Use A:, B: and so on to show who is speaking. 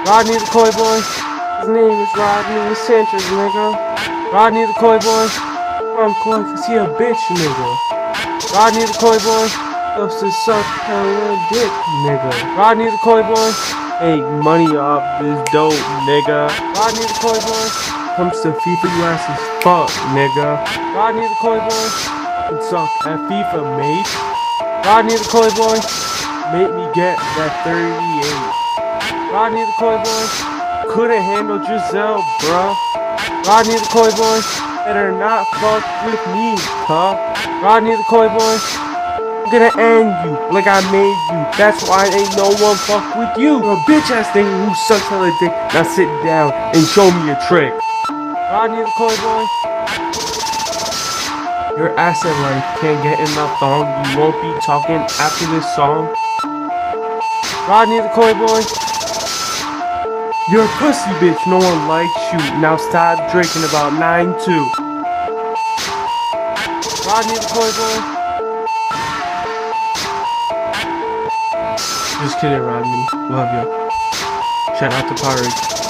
A: Rodney the Koi Boy. His name is Rodney Sanchez, nigga. Rodney the Koi Boy. I'm Koi cause he a bitch, nigga. Rodney the Koi Boy. Loves to suck hella dick, nigga. Rodney the Koi Boy. Make money off this dope, nigga. Rodney the Koi Boy. Comes to FIFA, you ass as fuck, nigga. Rodney the Koi Boy. Can suck at FIFA, mate. Rodney the Koi Boy. Make me get that 38. Rodney the Koi Boy. Couldn't handle Giselle, bruh. Rodney the Koi Boy. Better not fuck with me, huh? Rodney the Koi Boy. I'm gonna end you like I made you. That's why ain't no one fuck with you. You're a bitch ass nigga who sucks hella dick. Now sit down and show me your trick. Rodney the Koi Boy. Your asset life can't get enough thong. You won't be talking after this song. Rodney the Koi Boy. You're a pussy bitch, no one likes you. Now stop drinking about 9-2. Rodney the Koi Boy. Just kidding, Rodney. Love you. Shout out to Purridge.